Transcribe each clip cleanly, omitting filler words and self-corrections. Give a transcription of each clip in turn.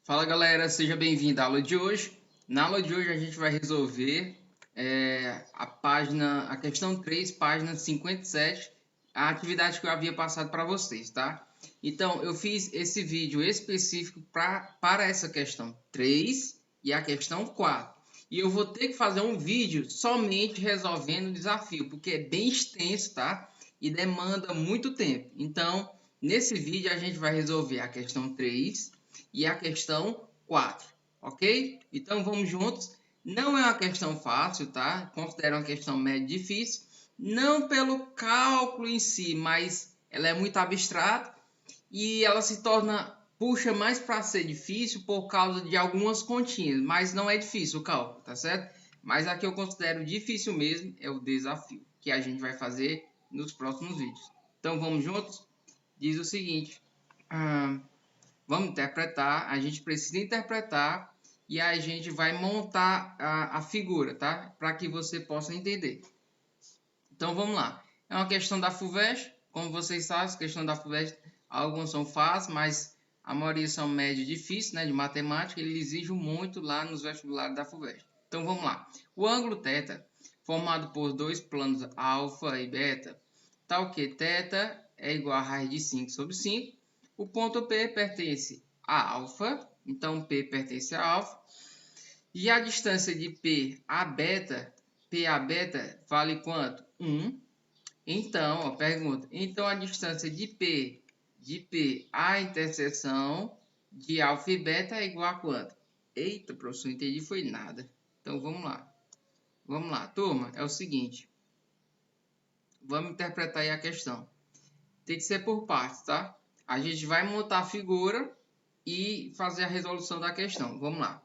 Fala galera, seja bem-vindo à aula de hoje. Na aula de hoje a gente vai resolver a questão 3, página 57, a atividade que eu havia passado para vocês, tá? Então, eu fiz esse vídeo específico para essa questão 3 e a questão 4. E eu vou ter que fazer um vídeo somente resolvendo o desafio, porque é bem extenso, tá? E demanda muito tempo. Então, nesse vídeo a gente vai resolver a questão 3 e a questão 4, ok? Então vamos juntos. Não é uma questão fácil, tá? Considero uma questão média difícil, não pelo cálculo em si, mas ela é muito abstrata e ela se puxa mais para ser difícil por causa de algumas continhas, mas não é difícil o cálculo, tá certo? Mas a que eu considero difícil mesmo é o desafio, que a gente vai fazer nos próximos vídeos. Então vamos juntos? Diz o seguinte: vamos interpretar, a gente precisa interpretar e a gente vai montar a figura, tá? Para que você possa entender. Então vamos lá. É uma questão da FUVEST, como vocês sabem, a questão da FUVEST, algumas são fáceis, mas a maioria são médias difíceis, né? De matemática, ele exige muito lá nos vestibulares da FUVEST. Então vamos lá. O ângulo θ, formado por dois planos alfa e beta, tal que θ é igual a raiz de 5 sobre 5. O ponto P pertence a alfa, então P pertence a alfa. E a distância de P a beta vale quanto? 1. Então, ó, pergunta. Então, a distância de P à interseção de alfa e beta é igual a quanto? Eita, professor, não entendi foi nada. Então, vamos lá. Vamos lá, turma. É o seguinte. Vamos interpretar aí a questão. Tem que ser por partes, tá? A gente vai montar a figura e fazer a resolução da questão. Vamos lá.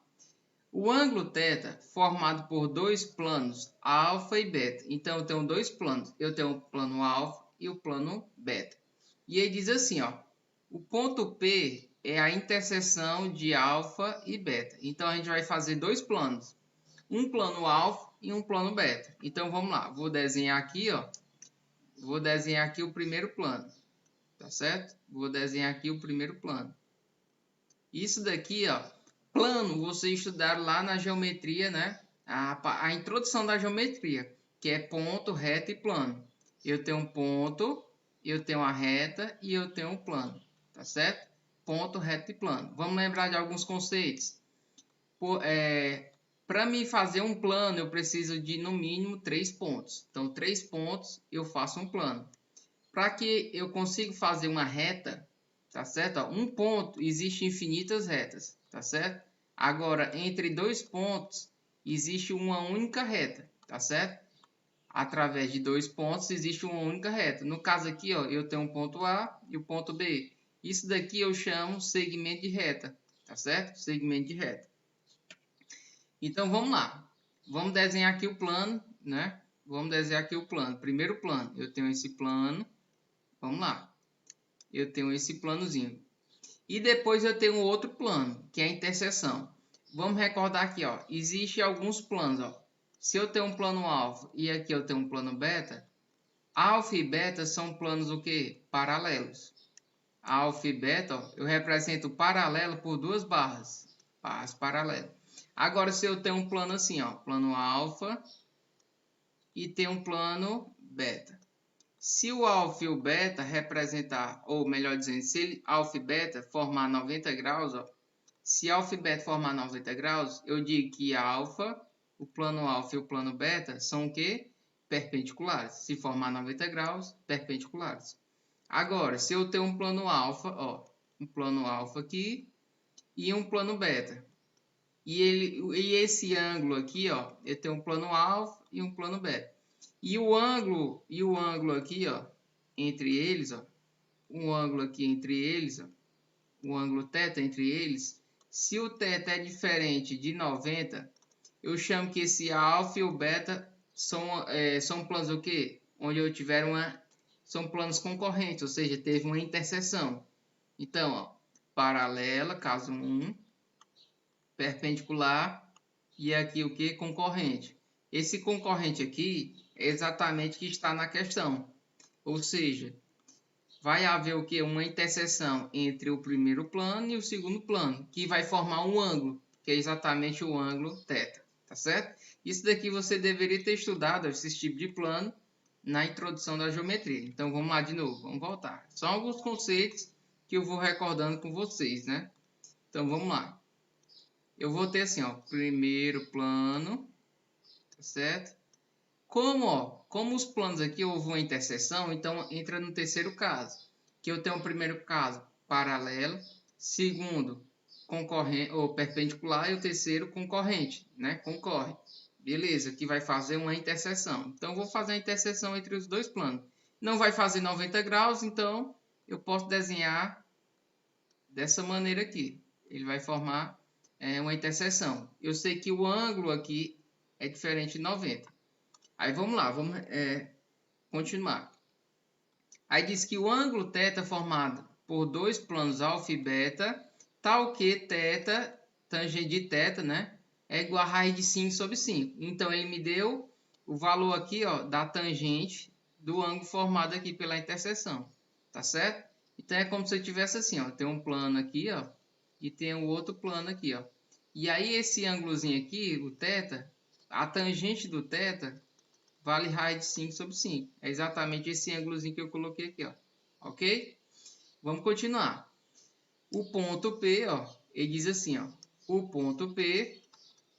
O ângulo θ formado por dois planos alfa e beta. Então, eu tenho dois planos. Eu tenho o plano alfa e o plano beta. E ele diz assim, ó. O ponto P é a interseção de alfa e beta. Então, a gente vai fazer dois planos. Um plano alfa e um plano beta. Então, vamos lá. Vou desenhar aqui, ó. Vou desenhar aqui o primeiro plano. Tá certo? Vou desenhar aqui o primeiro plano. Isso daqui, ó, plano, vocês estudaram lá na geometria, né? A introdução da geometria, que é ponto, reta e plano. Eu tenho um ponto, eu tenho a reta e eu tenho um plano, tá certo? Ponto, reta e plano. Vamos lembrar de alguns conceitos. Para me fazer um plano, eu preciso de no mínimo 3 pontos. Então, 3 pontos eu faço um plano. Para que eu consiga fazer uma reta, tá certo? Ó, um ponto, existe infinitas retas, tá certo? Agora, entre dois pontos, existe uma única reta, tá certo? Através de dois pontos, existe uma única reta. No caso aqui, ó, eu tenho um ponto A e o ponto B. Isso daqui eu chamo segmento de reta, tá certo? Segmento de reta. Então, vamos lá. Vamos desenhar aqui o plano, né? Vamos desenhar aqui o plano. Primeiro plano, eu tenho esse plano. Vamos lá. Eu tenho esse planozinho. E depois eu tenho outro plano, que é a interseção. Vamos recordar aqui, ó. Existem alguns planos, ó. Se eu tenho um plano alfa e aqui eu tenho um plano beta, alfa e beta são planos o quê? Paralelos. Alfa e beta, ó, eu represento o paralelo por duas barras. Barras paralelas. Agora, se eu tenho um plano assim, ó, plano alfa e tem um plano beta. Se o alfa e o beta representar, ou melhor dizendo, se alfa e beta formar 90 graus, ó, se alfa e beta formar 90 graus, eu digo que alfa, o plano alfa e o plano beta são o quê? Perpendiculares. Se formar 90 graus, perpendiculares. Agora, se eu tenho um plano alfa, ó, um plano alfa aqui e um plano beta. E esse ângulo aqui, ó, eu tenho um plano alfa e um plano beta. E o ângulo aqui, ó, entre eles, ó, um ângulo aqui entre eles, ó, o ângulo θ entre eles, se o θ é diferente de 90, eu chamo que esse alfa e o beta são planos o quê? Onde eu tiver são planos concorrentes, ou seja, teve uma interseção. Então, ó, paralela, caso 1, perpendicular e aqui o que? Concorrente. Esse concorrente aqui é exatamente o que está na questão. Ou seja, vai haver o que? Uma interseção entre o primeiro plano e o segundo plano, que vai formar um ângulo, que é exatamente o ângulo θ, tá certo? Isso daqui você deveria ter estudado, esse tipo de plano, na introdução da geometria. Então vamos lá de novo, vamos voltar. São alguns conceitos que eu vou recordando com vocês, né? Então vamos lá. Eu vou ter assim, ó, primeiro plano, tá certo? Como os planos aqui houve uma interseção, então entra no terceiro caso, que eu tenho o primeiro caso paralelo, segundo concorrente ou perpendicular e o terceiro concorrente, né? Concorre. Beleza, que vai fazer uma interseção. Então vou fazer a interseção entre os dois planos. Não vai fazer 90 graus, então eu posso desenhar dessa maneira aqui. Ele vai formar uma interseção. Eu sei que o ângulo aqui é diferente de 90. Aí vamos lá, vamos continuar. Aí diz que o ângulo θ formado por dois planos alfa e beta, tal que θ, tangente de θ, né, é igual a raiz de 5 sobre 5. Então ele me deu o valor aqui, ó, da tangente do ângulo formado aqui pela interseção, tá certo? Então é como se eu tivesse assim, ó, tem um plano aqui, ó, e tem o outro plano aqui, ó. E aí esse ângulozinho aqui, o θ, a tangente do θ vale raiz de 5 sobre 5. É exatamente esse ângulozinho que eu coloquei aqui, ó. Ok? Vamos continuar. O ponto P, ó, ele diz assim, ó. O ponto P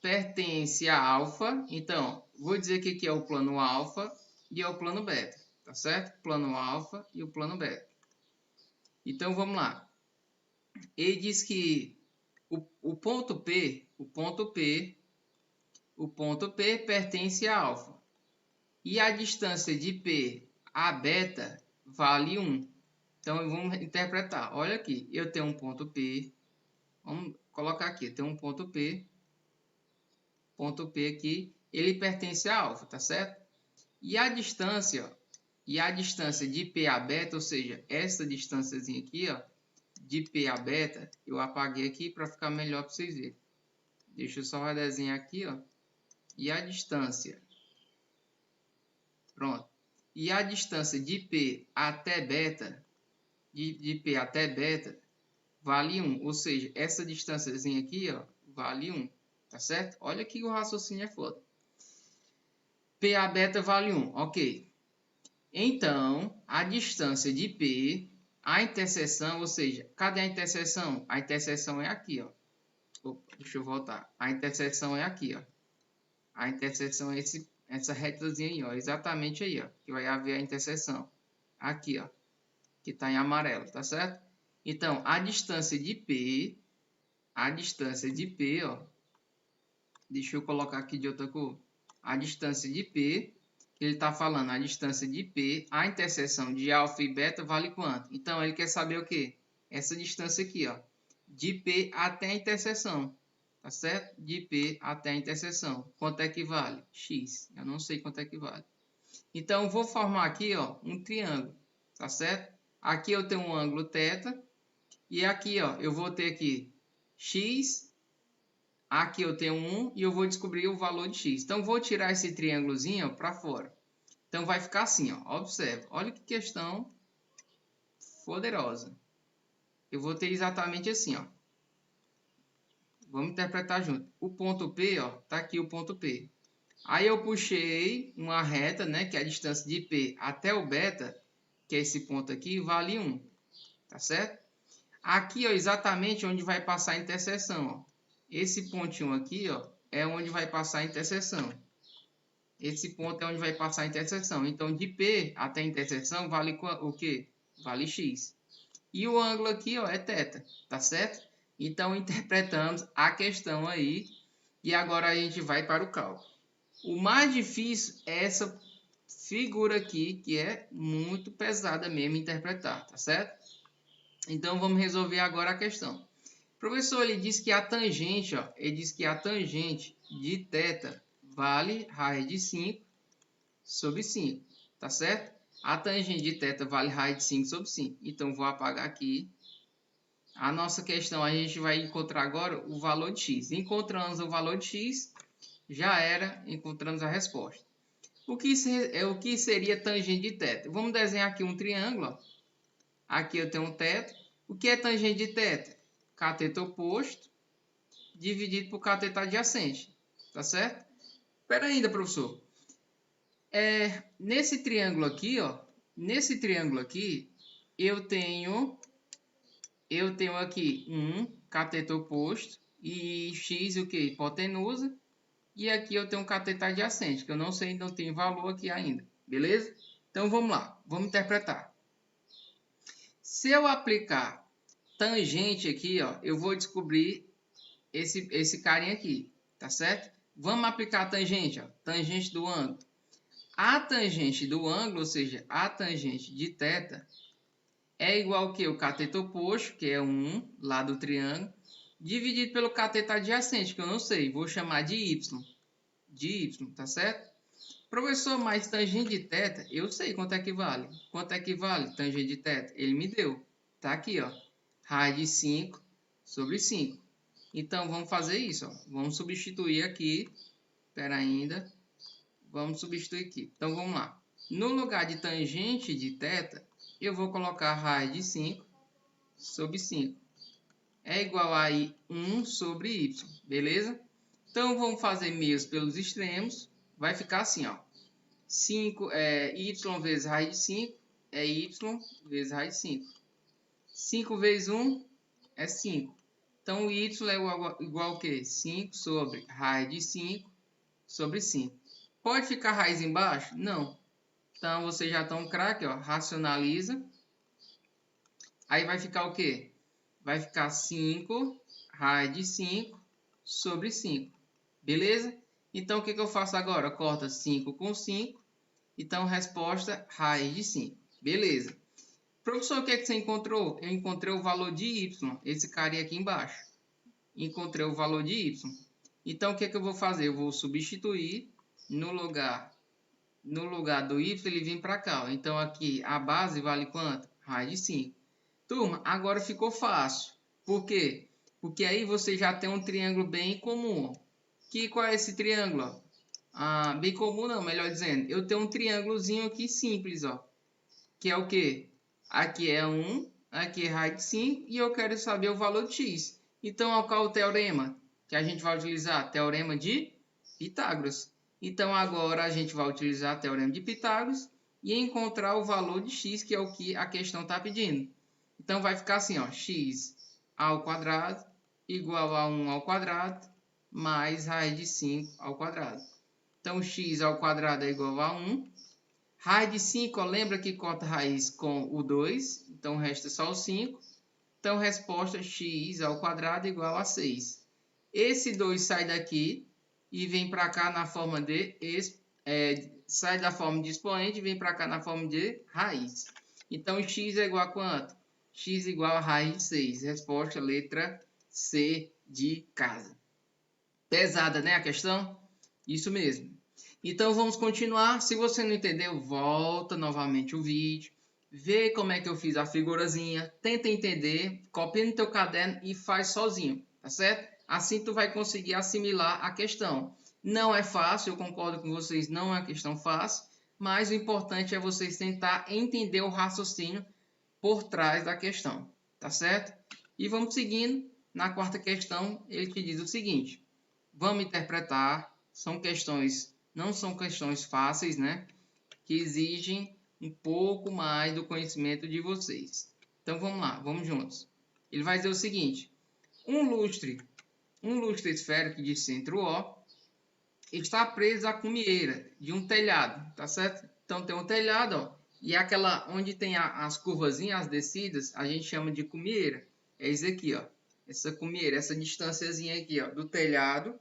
pertence a alfa. Então, vou dizer que aqui é o plano alfa e é o plano beta. Tá certo? Plano alfa e o plano beta. Então, vamos lá. Ele diz que o ponto P pertence a alfa. E a distância de P a beta vale 1. Então, vamos interpretar. Olha aqui, eu tenho um ponto P. Vamos colocar aqui, eu tenho um ponto P. Ponto P aqui, ele pertence a alfa, tá certo? E a distância de P a beta, ou seja, essa distânciazinha aqui, ó, de P a beta, eu apaguei aqui para ficar melhor para vocês verem. Deixa eu só desenhar aqui, ó. E a distância. Pronto. E a distância de P até beta, de P até beta, vale 1. Ou seja, essa distânciazinha aqui, ó, vale 1. Tá certo? Olha que o raciocínio é foda. P a beta vale 1. Ok. Então, a distância de P, a interseção, ou seja, cadê a interseção? A interseção é aqui, ó. Opa, deixa eu voltar. A interseção é aqui, ó. A interseção é essa retazinha aí, ó. Exatamente aí, ó. Que vai haver a interseção. Aqui, ó. Que está em amarelo, tá certo? Então, a distância de P, ó. Deixa eu colocar aqui de outra cor. A distância de P, que ele está falando, a distância de P, a interseção de alfa e beta vale quanto? Então, ele quer saber o quê? Essa distância aqui, ó. De P até a interseção. Tá certo? De P até a interseção. Quanto é que vale? X. Eu não sei quanto é que vale. Então, vou formar aqui, ó, um triângulo. Tá certo? Aqui eu tenho um ângulo θ. E aqui, ó, eu vou ter aqui x. Aqui eu tenho 1 e eu vou descobrir o valor de x. Então, vou tirar esse triângulozinho para fora. Então, vai ficar assim, ó. Observe. Olha que questão poderosa. Eu vou ter exatamente assim, ó. Vamos interpretar junto. O ponto P, ó, tá aqui o ponto P. Aí eu puxei uma reta, né, que é a distância de P até o beta, que é esse ponto aqui, vale 1. Tá certo? Aqui, ó, exatamente onde vai passar a interseção, ó. Esse pontinho aqui, ó, é onde vai passar a interseção. Esse ponto é onde vai passar a interseção. Então, de P até a interseção vale o quê? Vale x. E o ângulo aqui, ó, é θ, tá certo? Então, interpretamos a questão aí e agora a gente vai para o cálculo. O mais difícil é essa figura aqui, que é muito pesada mesmo interpretar, tá certo? Então, vamos resolver agora a questão. O professor, ele diz que a tangente, ó, ele diz que a tangente de θ vale raiz de 5 sobre 5, tá certo? A tangente de θ vale raiz de 5 sobre 5. Então, vou apagar aqui. A nossa questão, a gente vai encontrar agora o valor de x. Encontramos o valor de x, já era, encontramos a resposta. O que seria tangente de θ? Vamos desenhar aqui um triângulo, ó. Aqui eu tenho um teto. O que é tangente de teto? Cateto oposto dividido por cateto adjacente. Tá certo? Espera ainda, professor. Nesse triângulo aqui, ó. Nesse triângulo aqui, eu tenho aqui um cateto oposto e x o que? Hipotenusa. E aqui eu tenho um cateto adjacente, que eu não sei, não tem valor aqui ainda. Beleza? Então vamos lá, vamos interpretar. Se eu aplicar tangente aqui, ó, eu vou descobrir esse carinha aqui, tá certo? Vamos aplicar a tangente, ó, tangente do ângulo. A tangente do ângulo, ou seja, a tangente de θ, é igual que o cateto oposto, que é 1 lá do triângulo, dividido pelo cateto adjacente, que eu não sei, vou chamar de y, tá certo? Professor, mas tangente de θ, eu sei quanto é que vale. Quanto é que vale tangente de θ? Ele me deu. Tá aqui, ó. Raiz de 5 sobre 5. Então, vamos fazer isso, ó. Vamos substituir aqui. Espera ainda. Vamos substituir aqui. Então, vamos lá. No lugar de tangente de θ, eu vou colocar raiz de 5 sobre 5. É igual a 1 sobre y. Beleza? Então, vamos fazer meios pelos extremos. Vai ficar assim, ó. 5 y vezes raiz de 5 é y vezes raiz de 5. 5 vezes 1 é 5. Então, o y é igual ao quê? 5 sobre raiz de 5 sobre 5. Pode ficar raiz embaixo? Não. Então, vocês já estão craque, ó. Racionaliza. Aí vai ficar o quê? Vai ficar 5 raiz de 5 sobre 5. Beleza? Então, o que eu faço agora? Corta 5 com 5. Então, resposta, raiz de 5. Beleza. Professor, o que é que você encontrou? Eu encontrei o valor de y. Esse carinha aqui embaixo. Encontrei o valor de y. Então, o que é que eu vou fazer? Eu vou substituir no lugar do y, ele vem para cá. Ó. Então, aqui, a base vale quanto? Raiz de 5. Turma, agora ficou fácil. Por quê? Porque aí você já tem um triângulo bem comum. Qual é esse triângulo? Bem comum não, melhor dizendo. Eu tenho um triângulozinho aqui simples, ó. Que é o quê? Aqui é 1, aqui é raiz de 5 e eu quero saber o valor de x. Então, qual é o teorema que a gente vai utilizar? Teorema de Pitágoras. Então, agora a gente vai utilizar o teorema de Pitágoras e encontrar o valor de x, que é o que a questão está pedindo. Então, vai ficar assim, ó, x ao quadrado igual a 1 ao quadrado mais raiz de 5 ao quadrado. Então, x ao quadrado é igual a 1. Raiz de 5, ó, lembra que corta raiz com o 2, então resta só o 5. Então, resposta x ao quadrado igual a 6. Esse 2 sai daqui e vem para cá na forma de... sai da forma de expoente e vem para cá na forma de raiz. Então, x é igual a quanto? X igual a raiz de 6. Resposta, letra C de casa. Pesada, né, a questão? Isso mesmo. Então, vamos continuar. Se você não entendeu, volta novamente o vídeo. Vê como é que eu fiz a figurazinha. Tenta entender. Copia no teu caderno e faz sozinho. Tá certo? Assim tu vai conseguir assimilar a questão. Não é fácil, eu concordo com vocês, não é uma questão fácil. Mas o importante é vocês tentar entender o raciocínio por trás da questão. Tá certo? E vamos seguindo. Na quarta questão, ele te diz o seguinte. Vamos interpretar. Não são questões fáceis, né? Que exigem um pouco mais do conhecimento de vocês. Então, vamos lá, vamos juntos. Ele vai dizer o seguinte. Um lustre esférico de centro O está preso à cumieira de um telhado, tá certo? Então, tem um telhado, ó, e aquela onde tem as curvazinhas, as descidas, a gente chama de cumieira. É isso aqui, ó. Essa cumieira, essa distânciazinha aqui, ó, do telhado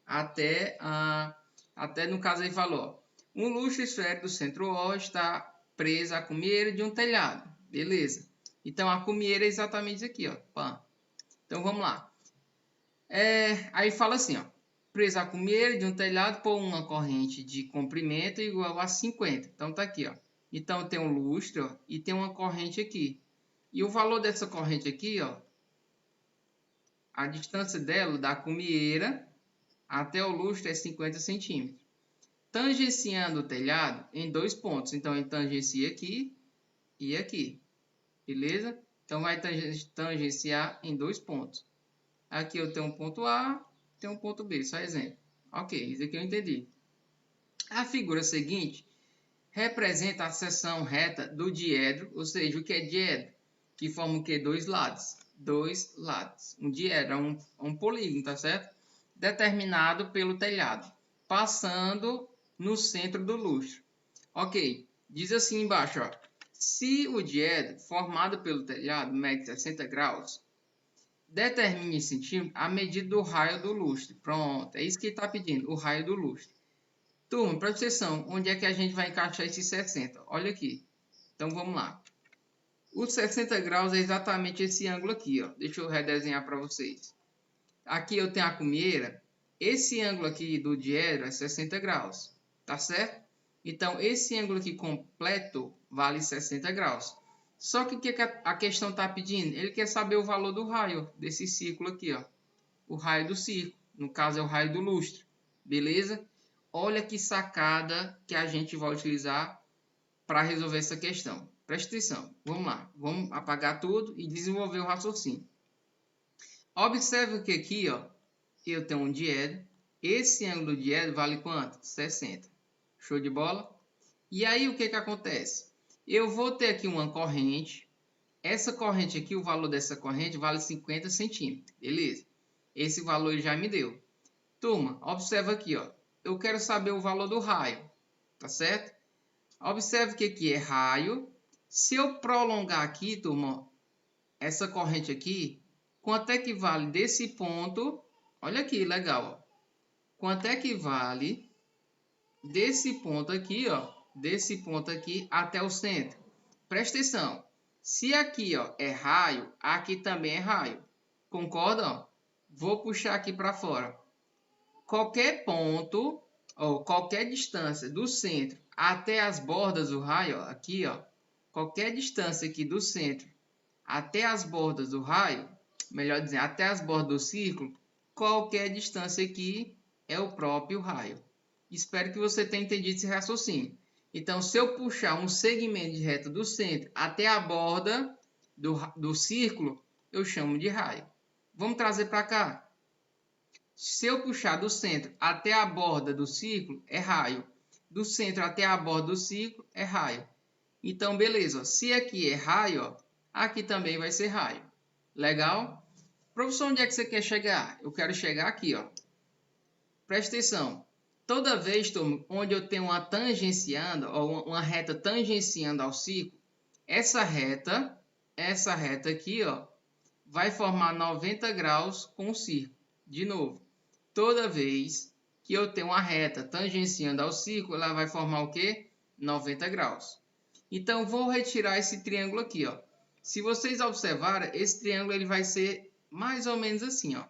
até no caso ele falou, um lustre esférico do centro O está preso à cumieira de um telhado. Beleza. Então, a cumieira é exatamente isso aqui, ó. Pã. Então, vamos lá. Aí fala assim, ó. Preso à cumieira de um telhado por uma corrente de comprimento igual a 50. Então, tá aqui, ó. Então, tem um lustre, ó, e tem uma corrente aqui. E o valor dessa corrente aqui, ó, a distância dela, da cumieira até o lustre, é 50 centímetros. Tangenciando o telhado em 2 pontos. Então, ele tangencia aqui e aqui. Beleza? Então, vai tangenciar em 2 pontos. Aqui eu tenho um ponto A, tenho um ponto B, só exemplo. Ok, isso aqui eu entendi. A figura seguinte representa a seção reta do diedro, ou seja, o que é diedro? Que forma o que? Dois lados. Dois lados. Um diedro é um polígono, tá certo? Determinado pelo telhado, passando no centro do lustre. Ok, diz assim embaixo, ó. Se o diedro formado pelo telhado mede 60 graus, determine em centímetros a medida do raio do lustre. Pronto, é isso que ele está pedindo, o raio do lustre. Turma, presta atenção, onde é que a gente vai encaixar esses 60? Olha aqui. Então, vamos lá. Os 60 graus é exatamente esse ângulo aqui, ó. Deixa eu redesenhar para vocês. Aqui eu tenho a cumieira. Esse ângulo aqui do diedro é 60 graus, tá certo? Então, esse ângulo aqui completo vale 60 graus. Só que o que a questão está pedindo? Ele quer saber o valor do raio desse círculo aqui, ó. O raio do círculo. No caso, é o raio do lustre. Beleza? Olha que sacada que a gente vai utilizar para resolver essa questão. Presta atenção. Vamos lá. Vamos apagar tudo e desenvolver o raciocínio. Observe que aqui, ó, eu tenho um diedro. Esse ângulo do diedro vale quanto? 60. Show de bola? E aí, o que acontece? Eu vou ter aqui uma corrente. Essa corrente aqui, o valor dessa corrente vale 50 centímetros. Beleza? Esse valor ele já me deu. Turma, observa aqui, ó. Eu quero saber o valor do raio, tá certo? Observe que aqui é raio. Se eu prolongar aqui, turma, essa corrente aqui, quanto é que vale desse ponto? Olha aqui, legal, ó. Quanto é que vale desse ponto aqui, ó, desse ponto aqui até o centro? Presta atenção. Se aqui, ó, é raio, aqui também é raio. Concorda? Vou puxar aqui para fora. Qualquer ponto ou qualquer distância do centro até as bordas do raio, ó, aqui, ó, qualquer distância aqui do centro até as bordas do raio, melhor dizendo, até as bordas do círculo, qualquer distância aqui é o próprio raio. Espero que você tenha entendido esse raciocínio. Então, se eu puxar um segmento de reta do centro até a borda do círculo, eu chamo de raio. Vamos trazer para cá. Se eu puxar do centro até a borda do círculo, é raio. Do centro até a borda do círculo, é raio. Então, beleza. Se aqui é raio, ó, aqui também vai ser raio. Legal? Professor, onde é que você quer chegar? Eu quero chegar aqui, ó. Presta atenção. Toda vez onde eu tenho uma tangenciando, ou uma reta tangenciando ao círculo, essa reta aqui, ó, vai formar 90 graus com o círculo. De novo. Toda vez que eu tenho uma reta tangenciando ao círculo, ela vai formar o quê? 90 graus. Então, vou retirar esse triângulo aqui, ó. Se vocês observarem, esse triângulo ele vai ser mais ou menos assim, ó.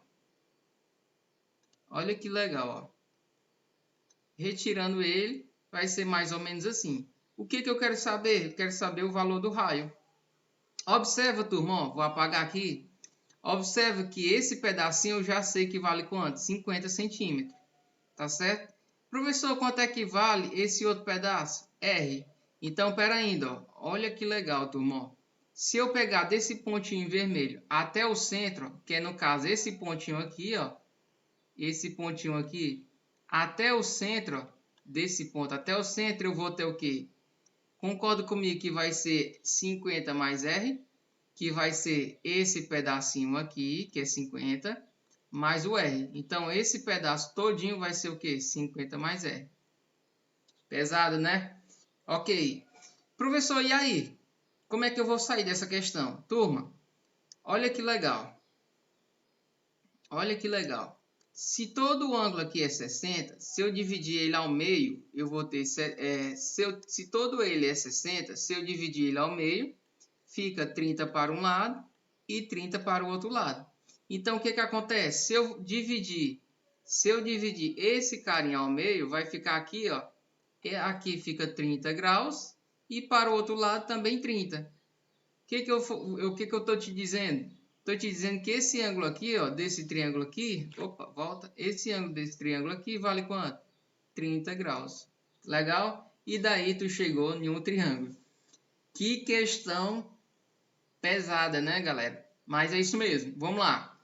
Olha que legal, ó. Retirando ele, vai ser mais ou menos assim. O que eu quero saber? Eu quero saber o valor do raio. Observa, turma, ó, vou apagar aqui. Observa que esse pedacinho eu já sei que vale quanto? 50 centímetros. Tá certo? Professor, quanto é que vale esse outro pedaço? R. Então, pera ainda, ó. Olha que legal, turma. Se eu pegar desse pontinho vermelho até o centro, que é no caso esse pontinho aqui, ó. Esse pontinho aqui, até o centro, ó, desse ponto até o centro, eu vou ter o quê? Concorda comigo que vai ser 50 mais R, que vai ser esse pedacinho aqui, que é 50, mais o R. Então, esse pedaço todinho vai ser o quê? 50 mais R. Pesado, né? Ok. Professor, e aí? Como é que eu vou sair dessa questão? Turma, olha que legal. Olha que legal. Se todo o ângulo aqui é 60, se eu dividir ele ao meio, eu vou ter... se todo ele é 60, se eu dividir ele ao meio, fica 30 para um lado e 30 para o outro lado. Então, o que acontece? Se eu dividir esse carinha ao meio, vai ficar aqui, ó. Aqui fica 30 graus e para o outro lado também 30. O que eu estou te dizendo? Estou te dizendo que esse ângulo aqui, ó, desse triângulo aqui, opa, volta. Esse ângulo desse triângulo aqui vale quanto? 30 graus. Legal? E daí tu chegou em um triângulo. Que questão pesada, né, galera? Mas é isso mesmo. Vamos lá.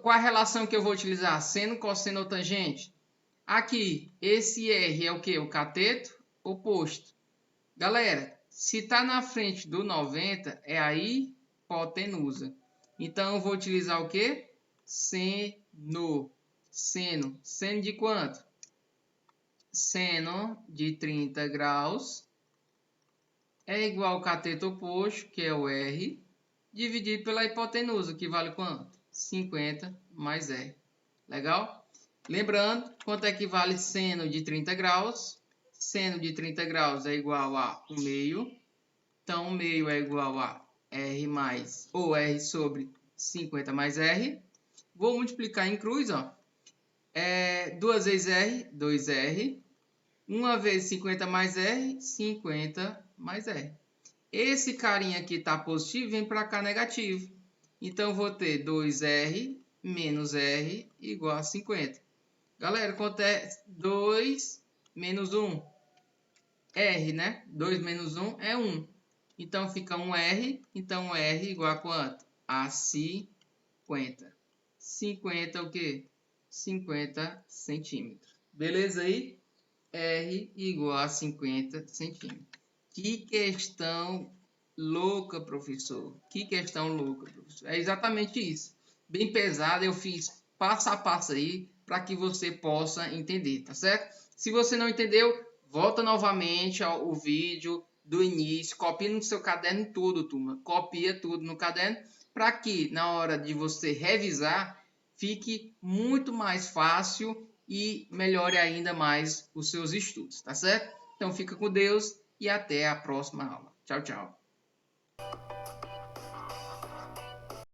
Qual a relação que eu vou utilizar? Seno, cosseno ou tangente? Aqui, esse R é o quê? O cateto oposto. Galera, se está na frente do 90, é a hipotenusa. Então, eu vou utilizar o quê? Seno. Seno. Seno de quanto? Seno de 30 graus é igual ao cateto oposto, que é o R, dividido pela hipotenusa, que vale quanto? 50 mais R. Legal? Lembrando, quanto é que vale seno de 30 graus? Seno de 30 graus é igual a 1 meio. Então, 1 meio é igual a R mais, ou R sobre 50 mais R. Vou multiplicar em cruz, ó. 2 vezes R, 2R. 1 vezes 50 mais R, 50 mais R. Esse carinha aqui está positivo, vem para cá negativo. Então, vou ter 2R menos R igual a 50. Galera, quanto é 2 menos 1? R, né? 2 menos 1 é 1. Então, fica 1R. Então, R igual a quanto? A 50. 50 o quê? 50 centímetros. Beleza aí? R igual a 50 centímetros. Que questão louca, professor. Que questão louca, professor. É exatamente isso. Bem pesada, eu fiz passo a passo aí para que você possa entender, tá certo? Se você não entendeu, volta novamente ao vídeo do início, copia no seu caderno tudo, turma. Copia tudo no caderno para que na hora de você revisar fique muito mais fácil e melhore ainda mais os seus estudos, tá certo? Então fica com Deus e até a próxima aula. Tchau, tchau.